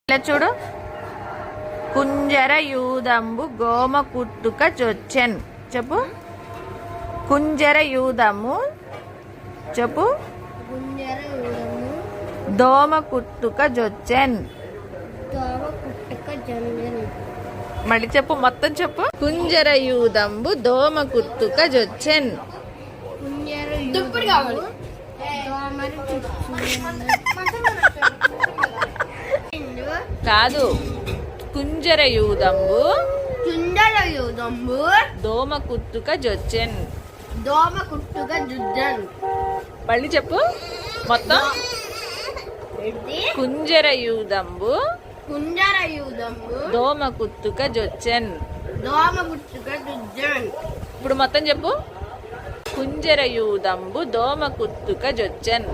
ఇలా చూడు. కుంజర యూదంబు గోమ కుట్టుక జొచ్చెన్. చెప్పు. కుంజర యూదము చెప్పు. దోమ కుట్టుక జొచ్చెన్. మళ్ళీ చెప్పు, మొత్తం చెప్పు. కుంజర యూదంబు దోమ కుట్టుక జొచ్చెన్. కాదు, కుంజర యూదంబు దోమ కుట్టుక జొచ్చెన్. మళ్ళీ చెప్పు మొత్తం. కుంజర యూదంబు దోమ కుట్టుక జొచ్చెన్. ఇప్పుడు మొత్తం చెప్పు. కుంజర యూదంబు దోమ కుట్టుక జొచ్చెన్.